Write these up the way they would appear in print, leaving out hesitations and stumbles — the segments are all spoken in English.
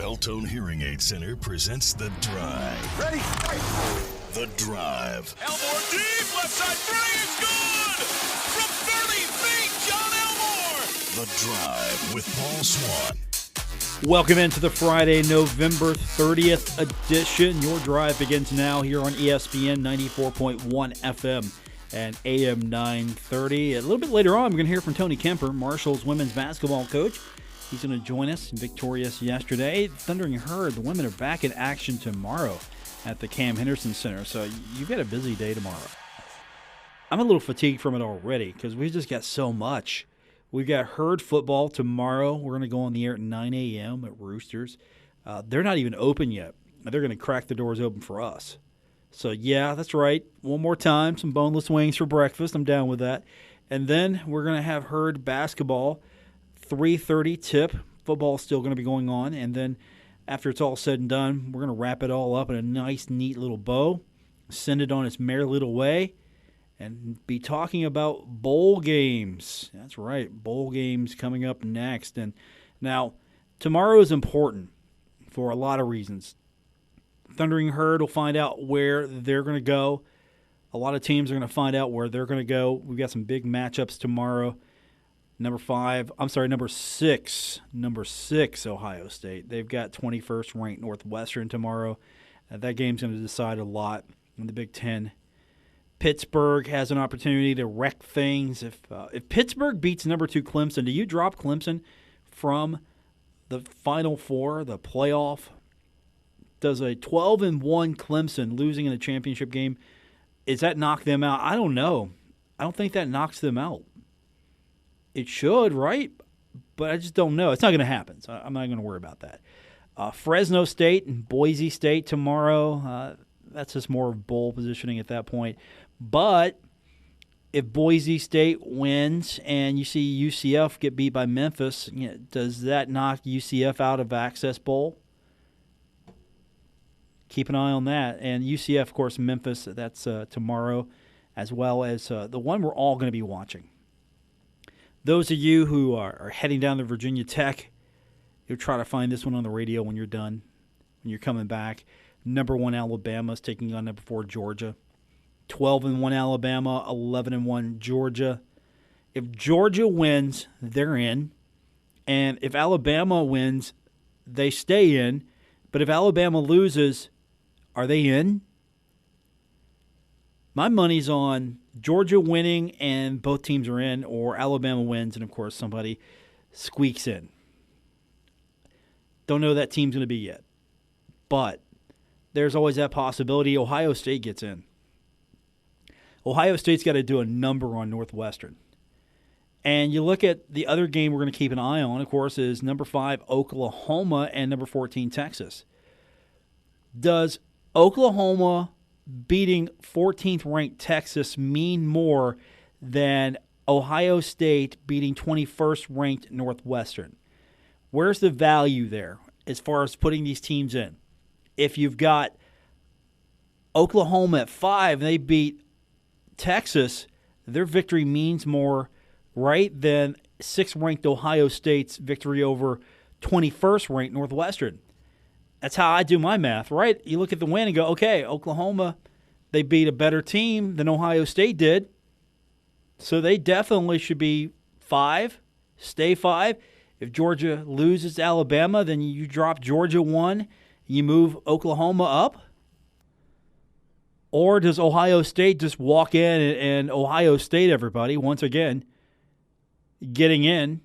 Beltone Hearing Aid Center presents The Drive. Ready? The Drive. Elmore deep, left side three is good! From 30 feet, John Elmore! The Drive with Paul Swann. Welcome into the Friday, November 30th edition. Your drive begins now here on ESPN 94.1 FM and AM 930. A little bit later on, we're going to hear from Tony Kemper, Marshall's women's basketball coach. He's going to join us, victorious yesterday. Thundering Herd, the women are back in action tomorrow at the Cam Henderson Center. So you've got a busy day tomorrow. I'm a little fatigued from it already because we've just got so much. We've got Herd football tomorrow. We're going to go on the air at 9 a.m. at Roosters. They're not even open yet. They're going to crack the doors open for us. So, yeah, that's right. One more time, some boneless wings for breakfast. I'm down with that. And then we're going to have Herd basketball, 3:30 tip. Football's still going to be going on. And then after it's all said and done, we're going to wrap it all up in a nice, neat little bow, send it on its merry little way, and be talking about bowl games. That's right, bowl games coming up next. And now, tomorrow is important for a lot of reasons. Thundering Herd will find out where they're going to go. A lot of teams are going to find out where they're going to go. We've got some big matchups tomorrow. Number 6, Ohio State. They've got 21st ranked Northwestern tomorrow. That game's going to decide a lot in the Big Ten. Pittsburgh has an opportunity to wreck things. If Pittsburgh beats number 2 Clemson, do you drop Clemson from the Final Four, the playoff? Does a 12-1 Clemson losing in a championship game, does that knock them out? I don't know. I don't think that knocks them out. It should, right? But I just don't know. It's not going to happen, so I'm not going to worry about that. Fresno State and Boise State tomorrow. That's just more of bowl positioning at that point. But if Boise State wins and you see UCF get beat by Memphis, does that knock UCF out of Access Bowl? Keep an eye on that. And UCF, of course, Memphis, that's tomorrow, as well as the one we're all going to be watching. Those of you who are heading down to Virginia Tech, you'll try to find this one on the radio when you're done, when you're coming back. Number 1 Alabama is taking on number 4 Georgia. 12-1 Alabama, 11-1 Georgia. If Georgia wins, they're in. And if Alabama wins, they stay in. But if Alabama loses, are they in? My money's on Georgia winning and both teams are in, or Alabama wins and, of course, somebody squeaks in. Don't know who that team's going to be yet. But there's always that possibility Ohio State gets in. Ohio State's got to do a number on Northwestern. And you look at the other game we're going to keep an eye on, of course, is number 5 Oklahoma and number 14 Texas. Does Oklahoma beating 14th ranked Texas mean more than Ohio State beating 21st ranked Northwestern? Where's the value there as far as putting these teams in? If you've got Oklahoma at 5 and they beat Texas, their victory means more, right, than 6th ranked Ohio State's victory over 21st ranked Northwestern. That's how I do my math, right? You look at the win and go, okay, Oklahoma, they beat a better team than Ohio State did, so they definitely should be 5, stay 5. If Georgia loses to Alabama, then you drop Georgia 1, you move Oklahoma up. Or does Ohio State just walk in and Ohio State everybody, once again, getting in,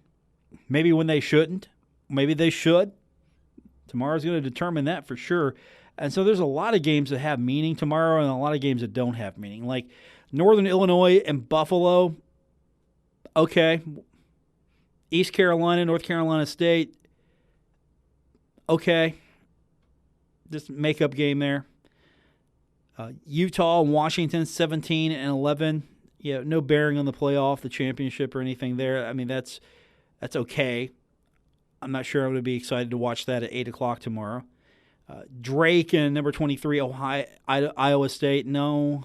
maybe when they shouldn't, maybe they should. Tomorrow's going to determine that for sure. And so there's a lot of games that have meaning tomorrow and a lot of games that don't have meaning. Like Northern Illinois and Buffalo, okay. East Carolina, North Carolina State, okay. Just make-up game there. Utah and Washington, 17 and 11. Yeah, no bearing on the playoff, the championship, or anything there. I mean, that's okay. I'm not sure I'm going to be excited to watch that at 8 o'clock tomorrow. Drake and number 23, Iowa State, no.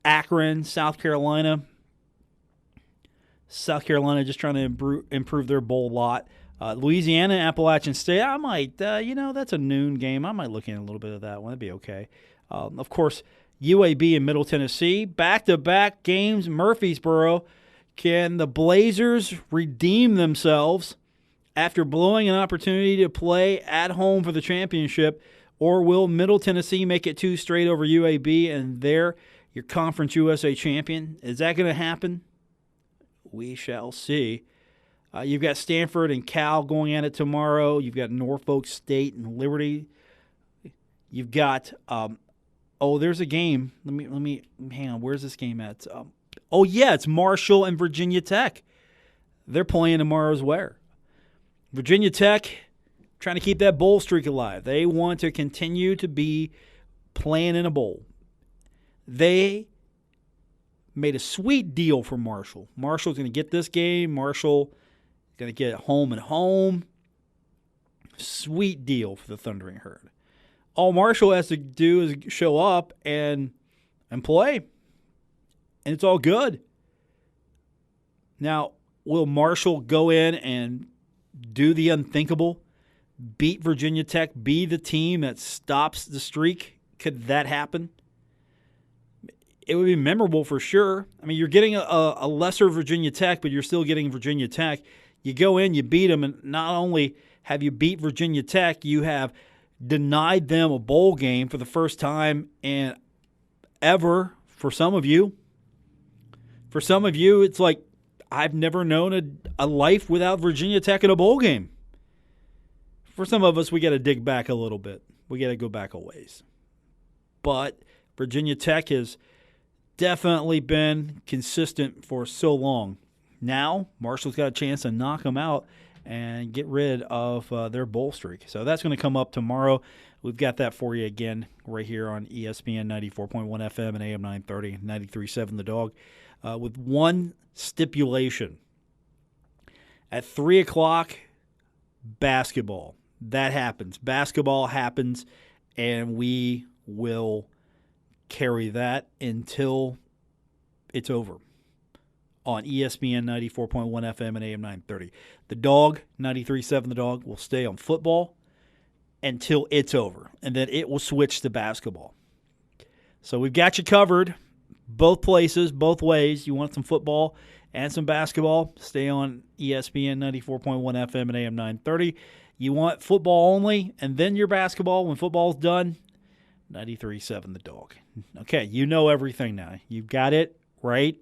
Akron, South Carolina. South Carolina just trying to improve their bowl lot. Louisiana, Appalachian State, I might, that's a noon game. I might look in a little bit of that one. That'd be okay. Of course, UAB in Middle Tennessee, back-to-back games, Murfreesboro. Can the Blazers redeem themselves after blowing an opportunity to play at home for the championship, or will Middle Tennessee make it 2 straight over UAB and they're your Conference USA champion? Is that going to happen? We shall see. You've got Stanford and Cal going at it tomorrow. You've got Norfolk State and Liberty. You've got there's a game. Let me hang on. Where's this game at? It's Marshall and Virginia Tech. They're playing tomorrow's where? Virginia Tech trying to keep that bowl streak alive. They want to continue to be playing in a bowl. They made a sweet deal for Marshall. Marshall's going to get this game. Marshall going to get it home and home. Sweet deal for the Thundering Herd. All Marshall has to do is show up and play. And it's all good. Now, will Marshall go in and do the unthinkable? Beat Virginia Tech, be the team that stops the streak? Could that happen? It would be memorable for sure. I mean, you're getting a lesser Virginia Tech, but you're still getting Virginia Tech. You go in, you beat them, and not only have you beat Virginia Tech, you have denied them a bowl game for the first time in ever for some of you. For some of you, it's like, I've never known a life without Virginia Tech in a bowl game. For some of us, we got to dig back a little bit. We got to go back a ways. But Virginia Tech has definitely been consistent for so long. Now, Marshall's got a chance to knock them out and get rid of their bowl streak. So that's going to come up tomorrow. We've got that for you again right here on ESPN 94.1 FM and AM 930, 93.7 The Dog, with one stipulation. At 3 o'clock, basketball. That happens. Basketball happens, and we will carry that until it's over on ESPN 94.1 FM and AM 930. The Dog, 93.7 The Dog, will stay on football until it's over, and then it will switch to basketball. So we've got you covered both places, both ways. You want some football and some basketball, stay on ESPN 94.1 FM and AM 930. You want football only and then your basketball when football's done, 93.7 The Dog. Okay, you know everything now. You've got it right.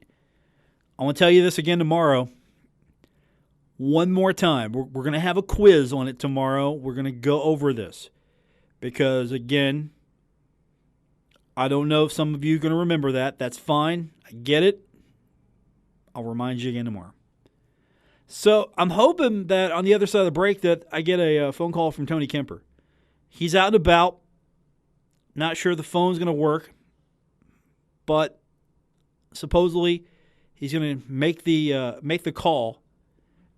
I want to tell you this again tomorrow. One more time. We're going to have a quiz on it tomorrow. We're going to go over this because, again, I don't know if some of you are going to remember that. That's fine. I get it. I'll remind you again tomorrow. So I'm hoping that on the other side of the break that I get a phone call from Tony Kemper. He's out and about. Not sure the phone's going to work, but supposedly he's going to make the call.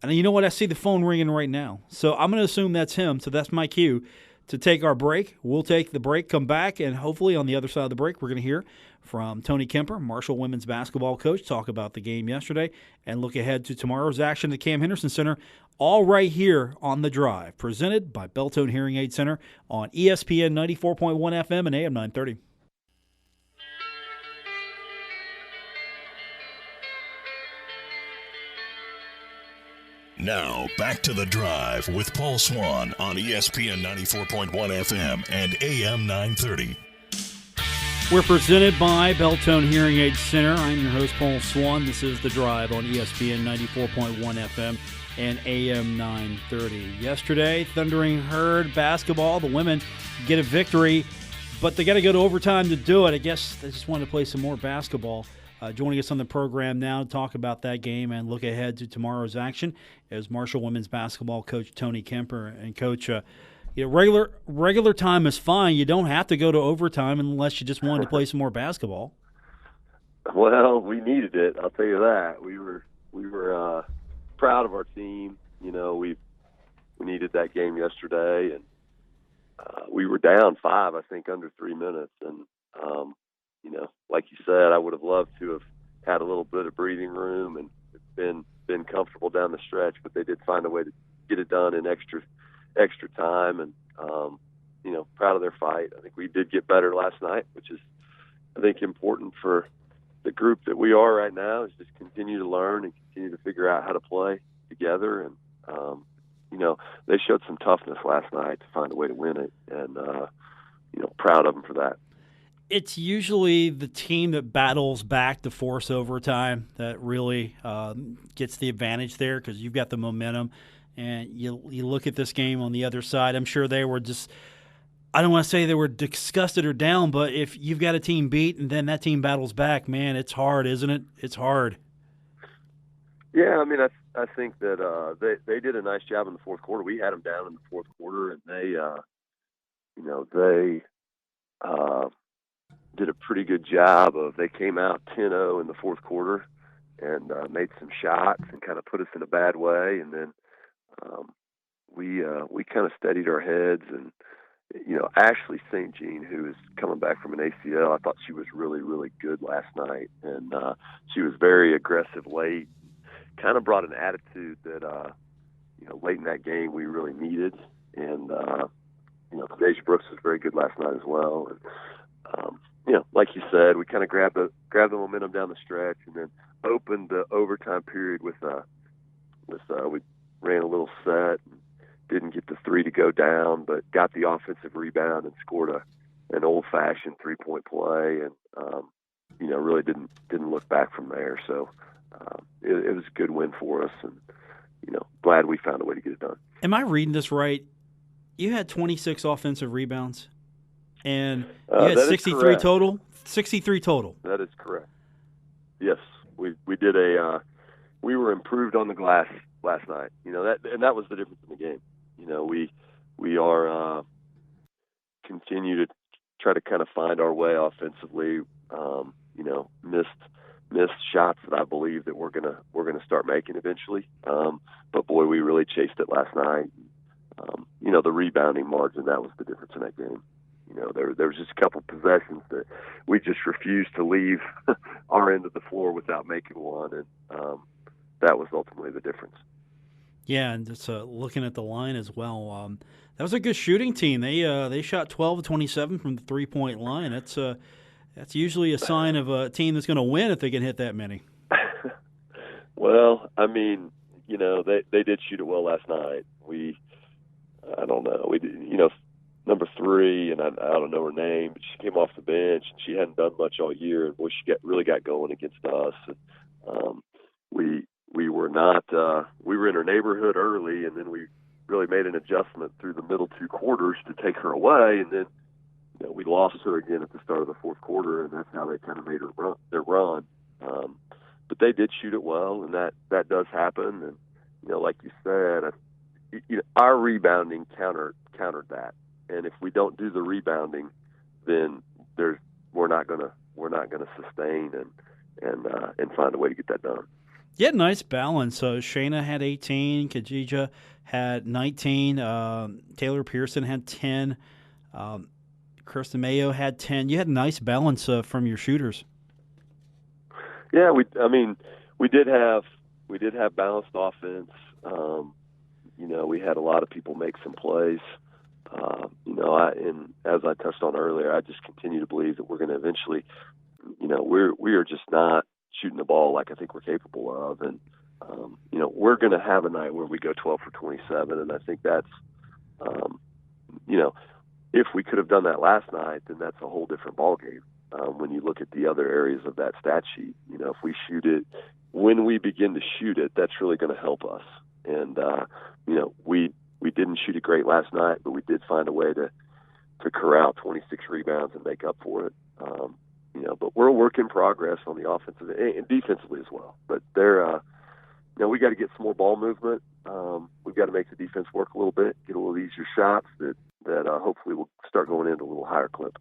And you know what? I see the phone ringing right now. So I'm going to assume that's him. So that's my cue to take our break. We'll take the break, come back, and hopefully on the other side of the break, we're going to hear from Tony Kemper, Marshall women's basketball coach, talk about the game yesterday and look ahead to tomorrow's action at Cam Henderson Center, all right here on The Drive, presented by Beltone Hearing Aid Center on ESPN 94.1 FM and AM 930. Now, back to The Drive with Paul Swann on ESPN 94.1 FM and AM 930. We're presented by Beltone Hearing Aid Center. I'm your host, Paul Swann. This is The Drive on ESPN 94.1 FM and AM 930. Yesterday, Thundering Herd basketball. The women get a victory, but they got to go to overtime to do it. I guess they just wanted to play some more basketball. Joining us on the program now to talk about that game and look ahead to tomorrow's action is Marshall women's basketball coach Tony Kemper. And Coach, regular time is fine. You don't have to go to overtime unless you just wanted to play some more basketball. Well, we needed it. I'll tell you that. We were proud of our team. You know, we needed that game yesterday, and we were down 5, I think, under 3 minutes, and you know, like you said, I would have loved to have had a little bit of breathing room and been comfortable down the stretch, but they did find a way get it done in extra time, and proud of their fight. I think we did get better last night, which is, I think, important for the group that we are right now, is just continue to learn and continue to figure out how to play together. And they showed some toughness last night to find a way to win it, and proud of them for that. It's usually the team that battles back to force overtime that really gets the advantage there, because you've got the momentum. And you look at this game on the other side, I'm sure they were just, I don't want to say they were disgusted or down, but if you've got a team beat and then that team battles back, man, it's hard, isn't it? It's hard. Yeah, I mean, I think that they did a nice job in the fourth quarter. We had them down in the fourth quarter, and they did a pretty good job they came out 10-0 in the fourth quarter and made some shots and kind of put us in a bad way. And then we kind of steadied our heads. And, Ashley St. Jean, who is coming back from an ACL, I thought she was really, really good last night. And she was very aggressive late, kind of brought an attitude that, late in that game we really needed. And, Deja Brooks was very good last night as well. And, like you said, we kind of grabbed the momentum down the stretch, and then opened the overtime period with we ran a little set, and didn't get the three to go down, but got the offensive rebound and scored an old-fashioned 3-point play, and really didn't look back from there. So it was a good win for us, and glad we found a way to get it done. Am I reading this right? You had 26 offensive rebounds, and you had 63 total. 63 total. That is correct. Yes, we did we were improved on the glass last night. That was the difference in the game. We are continue to try to kind of find our way offensively. Missed shots that I believe that we're gonna start making eventually. But boy, we really chased it last night. The rebounding margin, that was the difference in that game. There was just a couple possessions that we just refused to leave our end of the floor without making one, and that was ultimately the difference. Yeah, and just looking at the line as well, that was a good shooting team. They shot 12 of 27 from the 3-point line. That's usually a sign of a team that's going to win if they can hit that many. Well, I mean, they did shoot it well last night. I don't know. Number 3, and I don't know her name, but she came off the bench, and she hadn't done much all year. And boy, she really got going against us. And we were not. We were in her neighborhood early, and then we really made an adjustment through the middle 2 quarters to take her away, and then we lost her again at the start of the fourth quarter, and that's how they kind of made their run. But they did shoot it well, and that does happen. And like you said, our rebounding countered that. And if we don't do the rebounding, then we're not gonna sustain and find a way to get that done. Yeah, nice balance. So Shayna had 18, Khadija had 19, Taylor Pearson had 10, Kirsten Mayo had 10. You had a nice balance from your shooters. Yeah, we did have balanced offense. We had a lot of people make some plays. And as I touched on earlier, I just continue to believe that we're going to eventually, we are just not shooting the ball like I think we're capable of. And, we're going to have a night where we go 12 for 27. And I think that's, if we could have done that last night, then that's a whole different ballgame. When you look at the other areas of that stat sheet, if we shoot it, when we begin to shoot it, that's really going to help us. And, we didn't shoot it great last night, but we did find a way to corral 26 rebounds and make up for it. But we're a work in progress on the offensive and defensively as well. But we got to get some more ball movement. We've got to make the defense work a little bit, get a little easier shots that hopefully will start going into a little higher clip.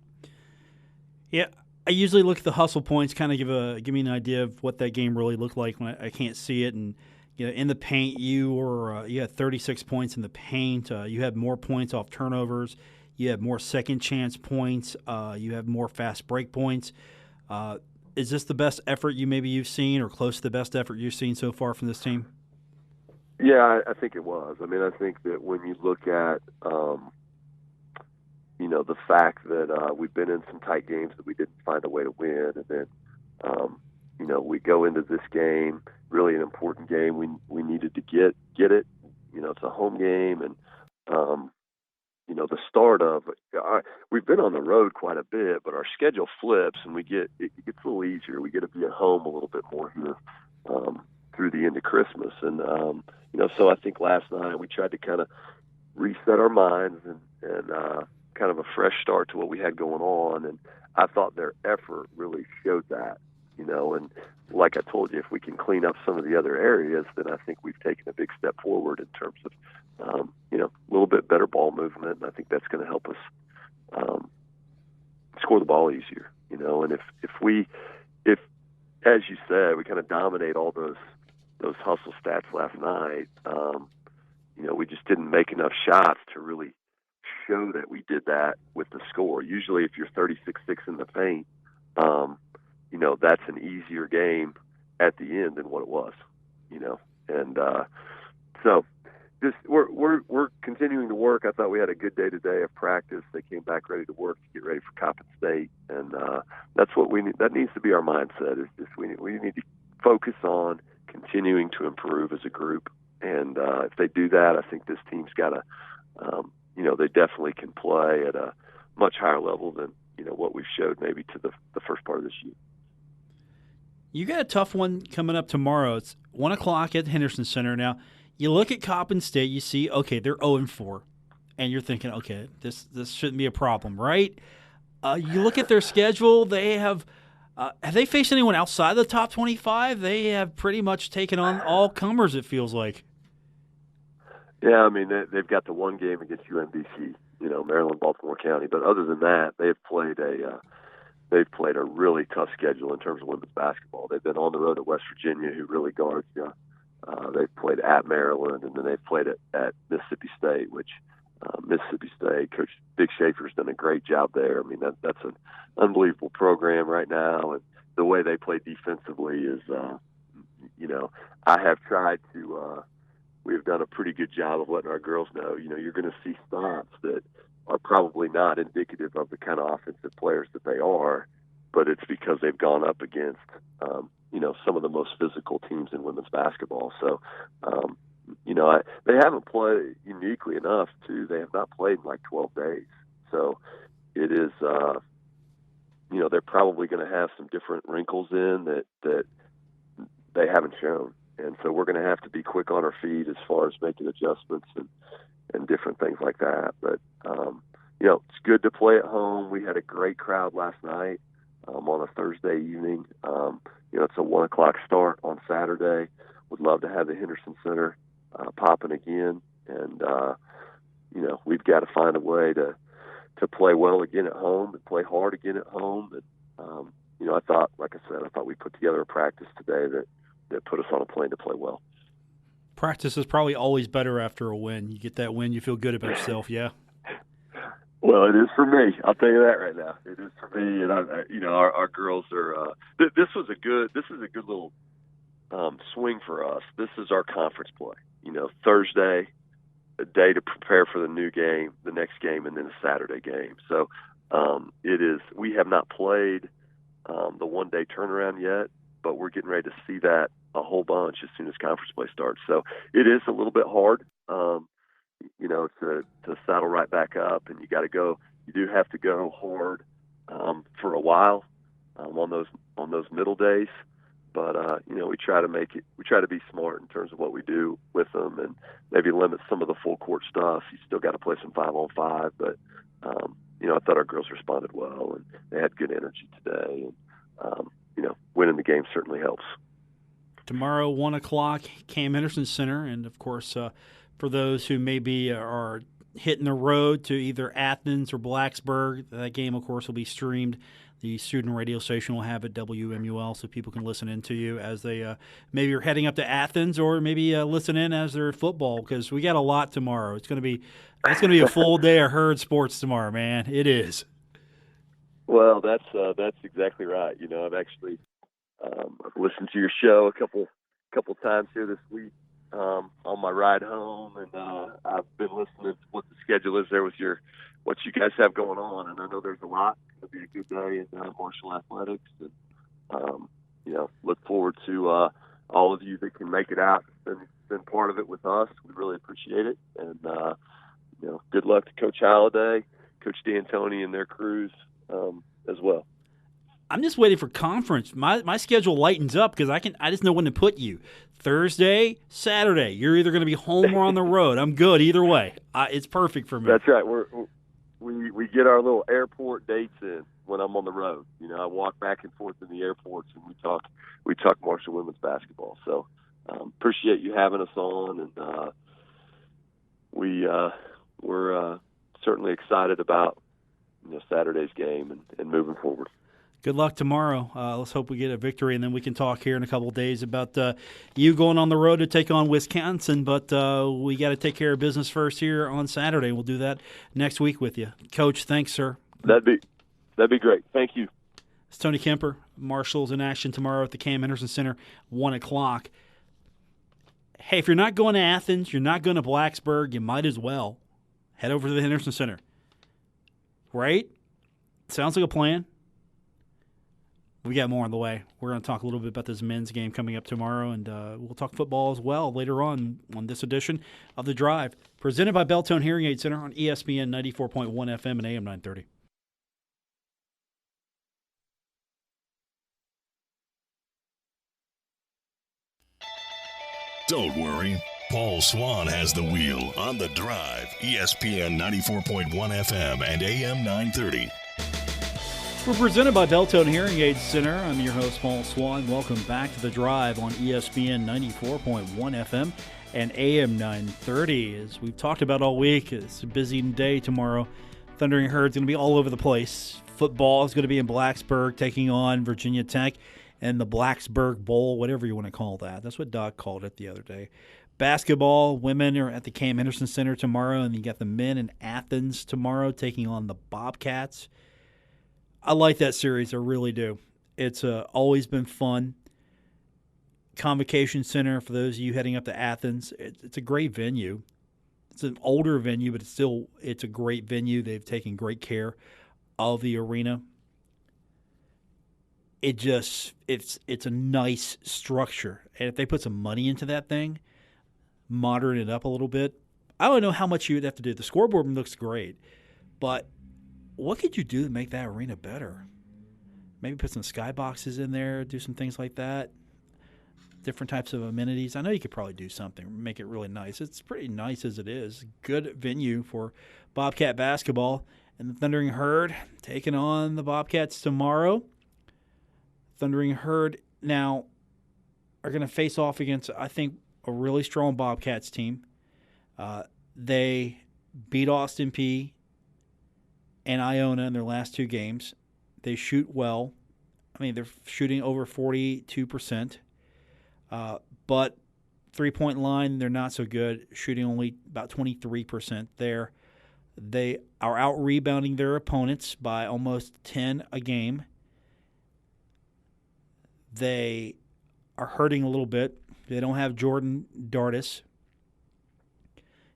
Yeah, I usually look at the hustle points, kind of give me an idea of what that game really looked like when I can't see it. And in the paint, you had 36 points in the paint. You had more points off turnovers. You had more second chance points. You have more fast break points. Is this the best effort you've seen, or close to the best effort you've seen so far from this team? Yeah, I think it was. I mean, I think that when you look at, the fact that we've been in some tight games that we didn't find a way to win, and then, we go into this game, really an important game. We needed to get it. It's a home game, and the start of we've been on the road quite a bit, but our schedule flips, and it gets a little easier. We get to be at home a little bit more here through the end of Christmas, and so I think last night we tried to kind of reset our minds and kind of a fresh start to what we had going on, and I thought their effort really showed that. And like I told you, if we can clean up some of the other areas, then I think we've taken a big step forward in terms of, a little bit better ball movement. And I think that's going to help us score the ball easier, and if, as you said, we kind of dominate all those hustle stats last night, we just didn't make enough shots to really show that we did that with the score. Usually if you're 36-6 in the paint, that's an easier game at the end than what it was, and so just we're continuing to work. I thought we had a good day today of practice. They came back ready to work to get ready for Coppin State, and that's what we need. That needs to be our mindset. Is just we need to focus on continuing to improve as a group, and if they do that, I think this team's got a, they definitely can play at a much higher level than what we've showed maybe to the first part of this year. You got a tough one coming up tomorrow. It's 1 o'clock at Henderson Center. Now, you look at Coppin State, you see, okay, they're 0-4, and you're thinking, okay, this shouldn't be a problem, right? You look at their schedule, they have they faced anyone outside the top 25? They have pretty much taken on all comers, it feels like. Yeah, I mean, they've got the one game against UMBC, Maryland, Baltimore County, but other than that, they've played a really tough schedule in terms of women's basketball. They've been on the road at West Virginia, who really guards you. They've played at Maryland, and then they've played at Mississippi State, which Mississippi State, Coach Big Schaefer's done a great job there. I mean, that's an unbelievable program right now, and the way they play defensively is, I have tried to we've done a pretty good job of letting our girls know, you're going to see stops that are probably not indicative of the kind of offensive players that they are, but it's because they've gone up against, some of the most physical teams in women's basketball. So, they haven't played uniquely enough, too. They have not played in like 12 days. So it is, they're probably going to have some different wrinkles in that they haven't shown. And so we're going to have to be quick on our feet as far as making adjustments and different things like that. But, it's good to play at home. We had a great crowd last night on a Thursday evening. It's a 1 o'clock start on Saturday. Would love to have the Henderson Center popping again. And, we've got to find a way to play well again at home and play hard again at home. And, I thought, like I said, we put together a practice today that put us on a plane to play well. Practice is probably always better after a win. You get that win, you feel good about yourself, yeah? Well, it is for me. I'll tell you that right now. It is for me, and our girls are. This is a good little swing for us. This is our conference play. Thursday, a day to prepare for the new game, the next game, and then a Saturday game. So it is. We have not played the one-day turnaround yet, but we're getting ready to see that a whole bunch as soon as conference play starts. So it is a little bit hard, to saddle right back up, and you do have to go hard for a while on those middle days. But we try to be smart in terms of what we do with them, and maybe limit some of the full court stuff. You still got to play some 5-on-5, but I thought our girls responded well, and they had good energy today. And winning the game certainly helps. Tomorrow, 1 o'clock, Cam Henderson Center, and of course, for those who maybe are hitting the road to either Athens or Blacksburg, that game, of course, will be streamed. The student radio station will have it, WMUL, so people can listen in to you as they maybe are heading up to Athens, or maybe listen in as they're at football, because we got a lot tomorrow. It's going to be a full day of herd sports tomorrow, man. It is. Well, that's exactly right. I've actually I've listened to your show a couple times here this week. on my ride home, and I've been listening to what the schedule is there with what you guys have going on, and I know there's a lot. It'll be a good day in Marshall Athletics, and look forward to all of you that can make it out and been part of it with us. We really appreciate it, and good luck to Coach Halliday, Coach D'Antoni, and their crews as well. I'm just waiting for conference. My schedule lightens up because I just know when to put you. Thursday, Saturday. You're either going to be home or on the road. I'm good either way. It's perfect for me. That's right. We get our little airport dates in when I'm on the road. I walk back and forth in the airports, and we talk Marshall women's basketball. So appreciate you having us on, and we're certainly excited about Saturday's game and moving forward. Good luck tomorrow. Let's hope we get a victory, and then we can talk here in a couple of days about you going on the road to take on Wisconsin. But we got to take care of business first here on Saturday. We'll do that next week with you. Coach, thanks, sir. That'd be great. Thank you. It's Tony Kemper. Marshall's in action tomorrow at the Cam Henderson Center, 1 o'clock. Hey, if you're not going to Athens, you're not going to Blacksburg, you might as well head over to the Henderson Center. Right? Sounds like a plan. We got more on the way. We're going to talk a little bit about this men's game coming up tomorrow, and we'll talk football as well later on this edition of The Drive, presented by Beltone Hearing Aid Center on ESPN 94.1 FM and AM 930. Don't worry. Paul Swann has the wheel on The Drive, ESPN 94.1 FM and AM 930. We're presented by Beltone Hearing Aid Center. I'm your host, Paul Swann. Welcome back to The Drive on ESPN 94.1 FM and AM 930. As we've talked about all week, it's a busy day tomorrow. Thundering Herd's going to be all over the place. Football is going to be in Blacksburg, taking on Virginia Tech and the Blacksburg Bowl, whatever you want to call that. That's what Doc called it the other day. Basketball, women are at the Cam Henderson Center tomorrow, and you got the men in Athens tomorrow taking on the Bobcats. I like that series, I really do. It's always been fun. Convocation Center, for those of you heading up to Athens, it's a great venue. It's an older venue, but it's a great venue. They've taken great care of the arena. It's a nice structure. And if they put some money into that thing, modern it up a little bit, I don't know how much you'd have to do. The scoreboard looks great, but what could you do to make that arena better? Maybe put some skyboxes in there, do some things like that, different types of amenities. I know you could probably do something, make it really nice. It's pretty nice as it is. Good venue for Bobcat basketball. And the Thundering Herd taking on the Bobcats tomorrow. Thundering Herd now are going to face off against, I think, a really strong Bobcats team. They beat Austin Peay and Iona in their last two games. They shoot well. I mean, they're shooting over 42%. But three-point line, they're not so good, shooting only about 23% there. They are out-rebounding their opponents by almost 10 a game. They are hurting a little bit. They don't have Jordan Dardis.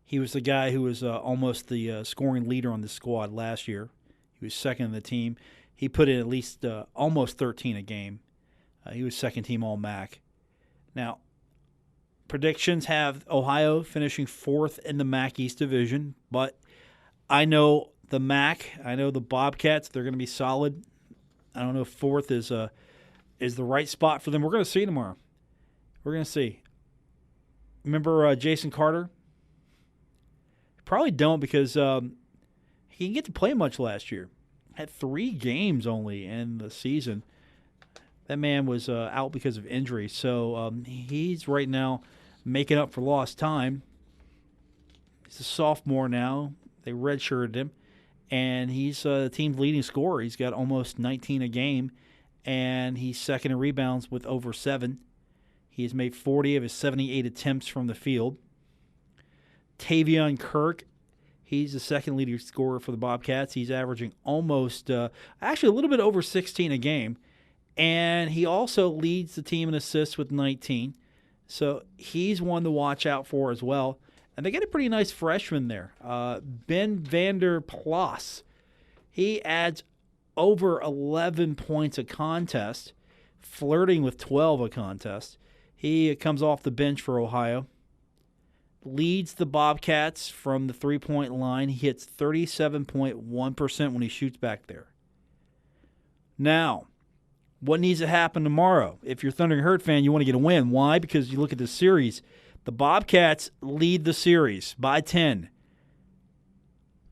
He was the guy who was almost the scoring leader on the squad last year. He was second in the team. He put in at least almost 13 a game. He was second-team All-MAC. Now, predictions have Ohio finishing fourth in the MAC East Division, but I know the MAC, I know the Bobcats, they're going to be solid. I don't know if fourth is the right spot for them. We're going to see tomorrow. We're going to see. Remember Jason Carter? Probably don't, because he didn't get to play much last year. Had 3 games only in the season. That man was out because of injury. So he's right now making up for lost time. He's a sophomore now. They redshirted him. And he's the team's leading scorer. He's got almost 19 a game. And he's second in rebounds with over 7. He has made 40 of his 78 attempts from the field. Tavion Kirk, he's the second leading scorer for the Bobcats. He's averaging almost, actually a little bit over 16 a game. And he also leads the team in assists with 19. So he's one to watch out for as well. And they got a pretty nice freshman there, Ben Vander Plas. He adds over 11 points a contest, flirting with 12 a contest. He comes off the bench for Ohio. Leads the Bobcats from the three-point line. He hits 37.1% when he shoots back there. Now, what needs to happen tomorrow? If you're a Thunder and Herd fan, you want to get a win. Why? Because you look at the series. The Bobcats lead the series by 10.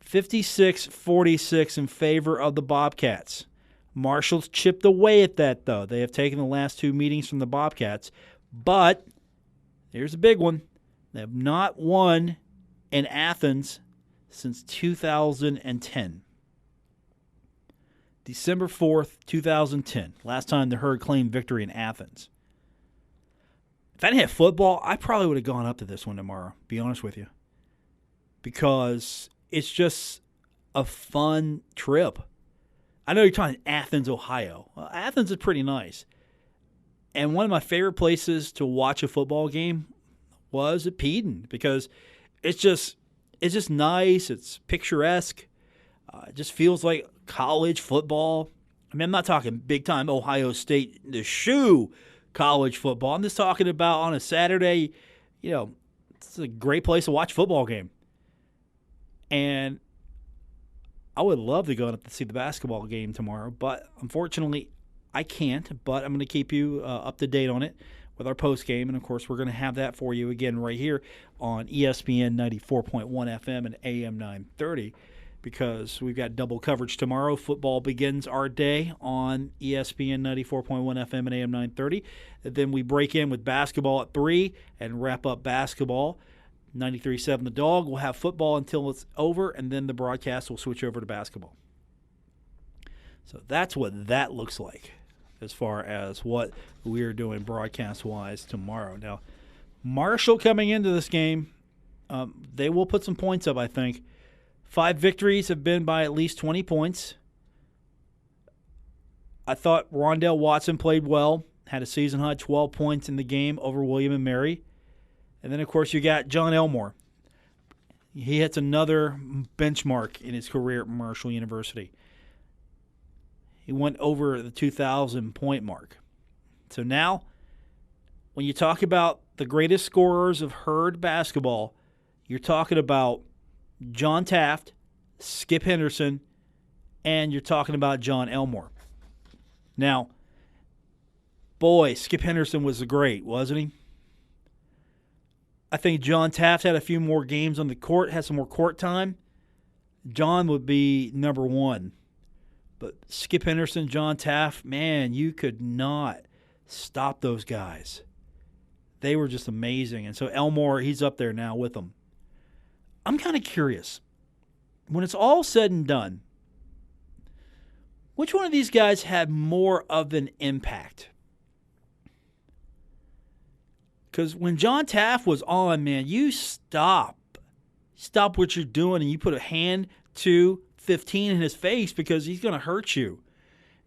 56-46 in favor of the Bobcats. Marshall's chipped away at that, though. They have taken the last two meetings from the Bobcats. But here's a big one. They have not won in Athens since 2010. December 4th, 2010. Last time the Herd claimed victory in Athens. If I didn't have football, I probably would have gone up to this one tomorrow, be honest with you. Because it's just a fun trip. I know you're talking Athens, Ohio. Well, Athens is pretty nice. And one of my favorite places to watch a football game was at Peden because it's just nice. It's picturesque. It just feels like college football. I mean, I'm not talking big-time Ohio State, the shoe college football. I'm just talking about on a Saturday, it's a great place to watch a football game. And I would love to go up to see the basketball game tomorrow, but unfortunately I can't. But I'm going to keep you up to date on it with our post game, and of course we're going to have that for you again right here on ESPN 94.1 FM and AM 930 because we've got double coverage tomorrow. Football begins our day on ESPN 94.1 FM and AM 930. And then we break in with basketball at 3 and wrap up basketball. 93.7 The Dog will have football until it's over, and then the broadcast will switch over to basketball. So that's what that looks like as far as what we're doing broadcast-wise tomorrow. Now, Marshall coming into this game, they will put some points up, I think. 5 victories have been by at least 20 points. I thought Rondell Watson played well, had a season-high 12 points in the game over William and Mary. And then, of course, you got John Elmore. He hits another benchmark in his career at Marshall University. He went over the 2,000-point mark. So now, when you talk about the greatest scorers of Herd basketball, you're talking about John Taft, Skip Henderson, and you're talking about John Elmore. Now, boy, Skip Henderson was great, wasn't he? I think John Taft had a few more games on the court, had some more court time. John would be number one. But Skip Henderson, John Taft, man, you could not stop those guys. They were just amazing. And so Elmore, he's up there now with them. I'm kind of curious. When it's all said and done, which one of these guys had more of an impact? Because when John Taft was on, man, you stop what you're doing and you put a hand to 15 in his face because he's going to hurt you.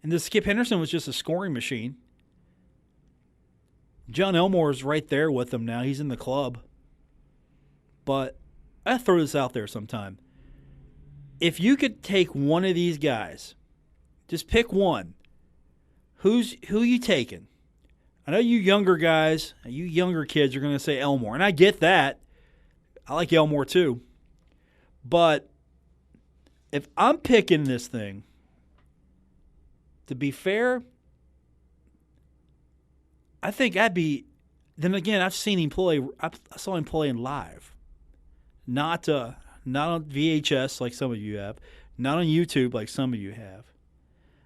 And this Skip Henderson was just a scoring machine. John Elmore is right there with him now. He's in the club. But I throw this out there sometime. If you could take one of these guys, just pick one, who you taking? I know you younger guys, you younger kids are going to say Elmore, and I get that. I like Elmore too. But if I'm picking this thing, to be fair, I think I'd be – then again, I've seen him play – I saw him playing live. Not on VHS like some of you have. Not on YouTube like some of you have.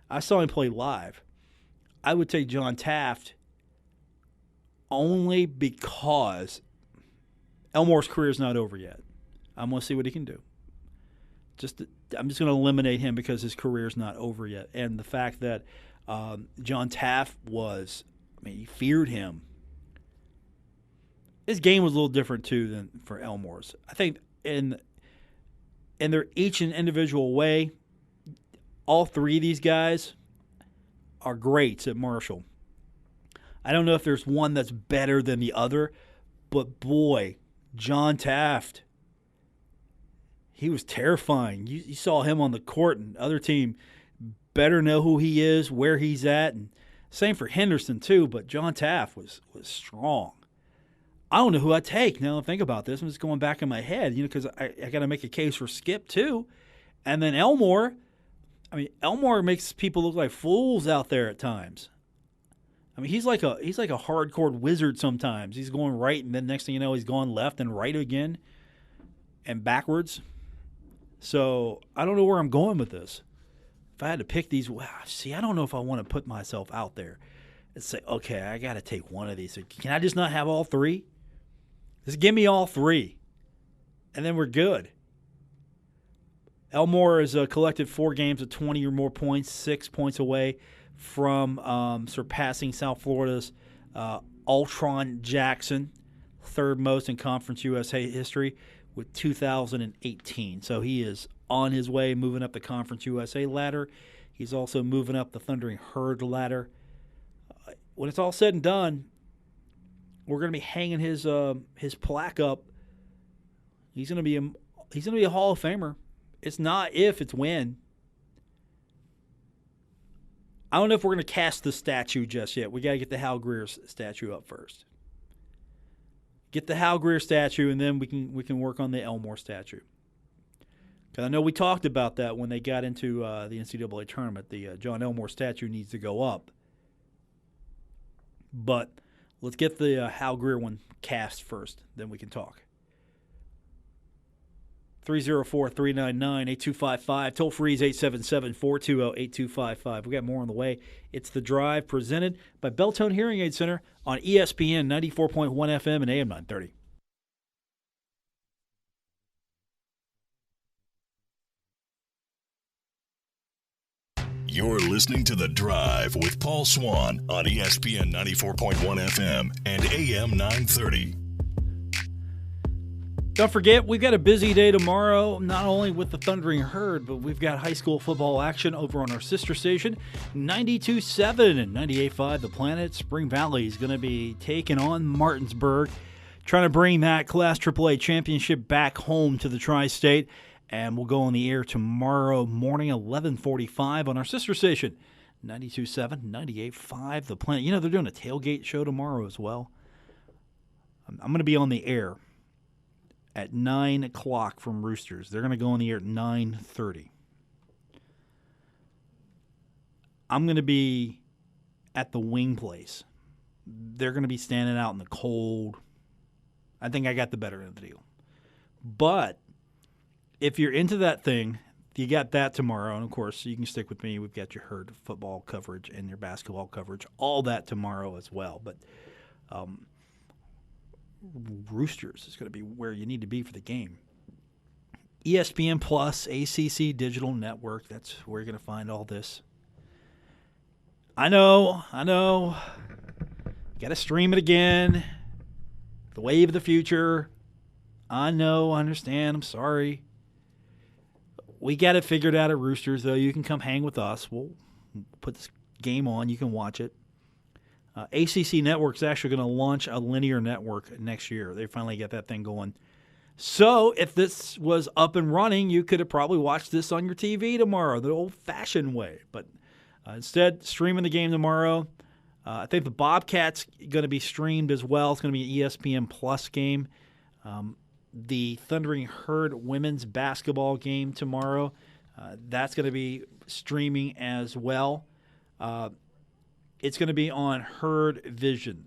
I saw him play live. I would take John Taft only because Elmore's career is not over yet. I'm going to see what he can do. I'm just going to eliminate him because his career is not over yet. And the fact that John Taft he feared him. His game was a little different, too, than for Elmore's. I think in their each and individual way, all three of these guys are greats at Marshall. I don't know if there's one that's better than the other, but boy, John Taft, he was terrifying. You saw him on the court, and the other team better know who he is, where he's at, and same for Henderson too, but John Taft was strong. I don't know who I take now. Think about this. I'm just going back in my head, because I got to make a case for Skip too, and then Elmore. I mean, Elmore makes people look like fools out there at times. I mean, he's like a hardcore wizard sometimes. He's going right, and then next thing you know, he's going left and right again, and backwards. So I don't know where I'm going with this. If I had to pick these, I don't know if I want to put myself out there and say, okay, I got to take one of these. Can I just not have all three? Just give me all three, and then we're good. Elmore has collected 4 games of 20 or more points, 6 points away from surpassing South Florida's Ultron Jackson, third most in Conference USA history with 2018. So he is on his way, moving up the Conference USA ladder. He's also moving up the Thundering Herd ladder. When it's all said and done, we're going to be hanging his plaque up. He's going to be a Hall of Famer. It's not if, it's when. I don't know if we're going to cast the statue just yet. We got to get the Hal Greer statue up first. Get the Hal Greer statue, and then we can work on the Elmore statue. Because I know we talked about that when they got into the NCAA tournament. The John Elmore statue needs to go up. But let's get the Hal Greer one cast first. Then we can talk. 304-399-8255. Toll free is 877-420-8255. We got more on the way. It's The Drive, presented by Beltone Hearing Aid Center on ESPN 94.1 FM and AM 930. You're listening to The Drive with Paul Swann on ESPN 94.1 FM and AM 930. Don't forget, we've got a busy day tomorrow, not only with the Thundering Herd, but we've got high school football action over on our sister station, 92.7 and 98.5 The Planet. Spring Valley is going to be taking on Martinsburg, trying to bring that Class AAA championship back home to the Tri-State. And we'll go on the air tomorrow morning, 11:45 on our sister station, 92.7, 98.5 The Planet. They're doing a tailgate show tomorrow as well. I'm going to be on the air at 9 o'clock from Roosters. They're going to go on the air at 9:30. I'm going to be at the wing place. They're going to be standing out in the cold. I think I got the better end of the deal. But if you're into that thing, you got that tomorrow. And, of course, you can stick with me. We've got your Herd football coverage and your basketball coverage, all that tomorrow as well. But Roosters is going to be where you need to be for the game. ESPN Plus, ACC Digital Network, that's where you're going to find all this. I know. You got to stream it again. The wave of the future. I know, I understand, I'm sorry. We got it figured out at Roosters, though. You can come hang with us. We'll put this game on. You can watch it. ACC Network's actually going to launch a linear network next year. They finally got that thing going. So if this was up and running, you could have probably watched this on your TV tomorrow, the old-fashioned way. But instead, streaming the game tomorrow. I think the Bobcats going to be streamed as well. It's going to be an ESPN Plus game. The Thundering Herd women's basketball game tomorrow, that's going to be streaming as well. It's going to be on Herd Vision.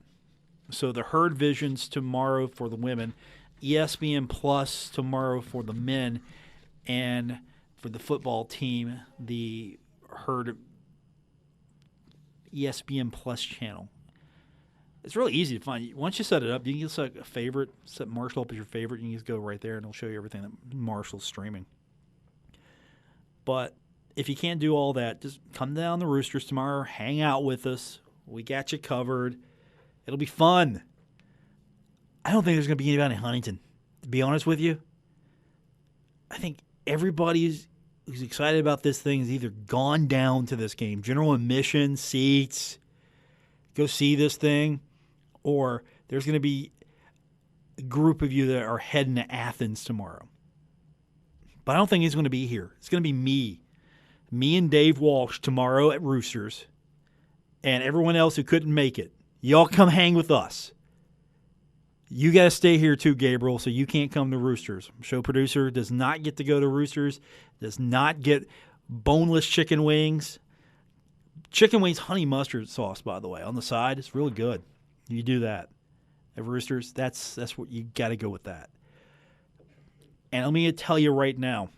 So the Herd Vision's tomorrow for the women, ESPN Plus tomorrow for the men, and for the football team, the Herd ESPN Plus channel. It's really easy to find. Once you set it up, you can just set a favorite, set Marshall up as your favorite. You can just go right there, and it'll show you everything that Marshall's streaming. But if you can't do all that, just come down the Roosters tomorrow, hang out with us. We got you covered. It'll be fun. I don't think there's going to be anybody in Huntington, to be honest with you. I think everybody who's excited about this thing has either gone down to this game, general admission, seats, go see this thing, or there's going to be a group of you that are heading to Athens tomorrow. But I don't think he's going to be here. It's going to be me and Dave Walsh tomorrow at Roosters, and everyone else who couldn't make it. Y'all come hang with us. You got to stay here too, Gabriel, so you can't come to Roosters. Show producer does not get to go to Roosters, does not get boneless chicken wings. Chicken wings, honey mustard sauce, by the way, on the side. It's really good. You do that at Roosters. That's what you got to go with that. And let me tell you right now,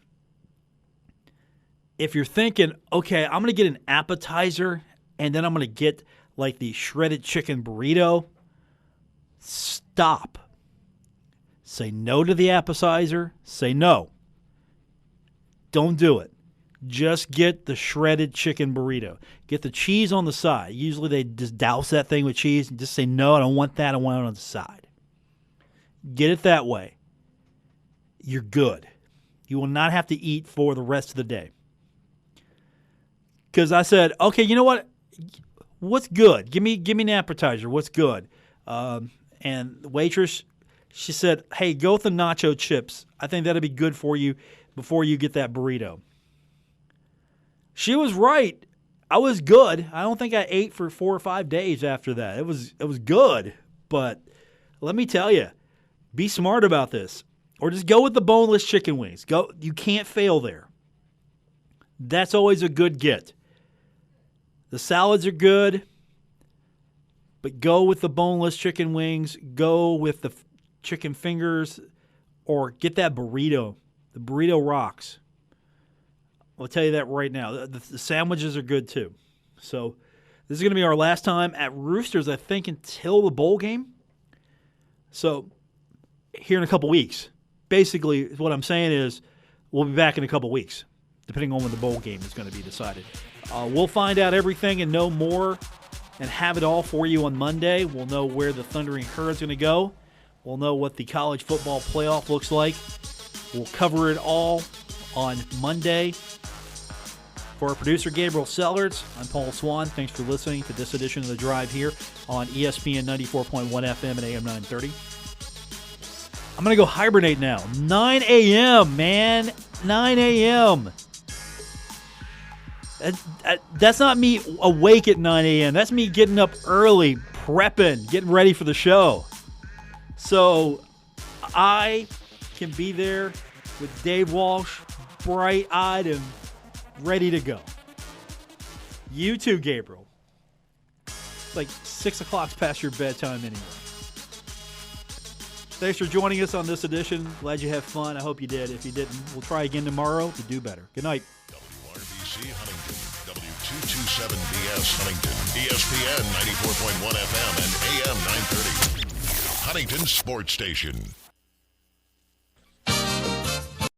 if you're thinking, okay, I'm going to get an appetizer and then I'm going to get like the shredded chicken burrito, stop. Say no to the appetizer. Say no. Don't do it. Just get the shredded chicken burrito. Get the cheese on the side. Usually they just douse that thing with cheese and just say, no, I don't want that. I want it on the side. Get it that way. You're good. You will not have to eat for the rest of the day. Because I said, okay, you know what? What's good? Give me an appetizer. What's good? And the waitress, she said, hey, go with the nacho chips. I think that'll be good for you before you get that burrito. She was right. I was good. I don't think I ate for 4 or 5 days after that. It was good. But let me tell you, be smart about this. Or just go with the boneless chicken wings. Go. You can't fail there. That's always a good get. The salads are good, but go with the boneless chicken wings. Go with the chicken fingers, or get that burrito. The burrito rocks. I'll tell you that right now. The sandwiches are good too. So this is going to be our last time at Roosters, I think, until the bowl game. So here in a couple weeks. Basically, what I'm saying is we'll be back in a couple weeks, depending on when the bowl game is going to be decided. We'll find out everything and know more and have it all for you on Monday. We'll know where the Thundering Herd's going to go. We'll know what the college football playoff looks like. We'll cover it all on Monday. For our producer, Gabriel Sellards, I'm Paul Swann. Thanks for listening to this edition of The Drive here on ESPN 94.1 FM and AM 930. I'm going to go hibernate now. 9 a.m., man. 9 a.m. That's not me awake at 9 a.m. That's me getting up early, prepping, getting ready for the show. So I can be there with Dave Walsh, bright-eyed and ready to go. You too, Gabriel. It's like 6 o'clock past your bedtime anyway. Thanks for joining us on this edition. Glad you had fun. I hope you did. If you didn't, we'll try again tomorrow to do better. Good night. WRBC Huntington, W227BS Huntington, ESPN 94.1 FM and AM 930. Huntington Sports Station.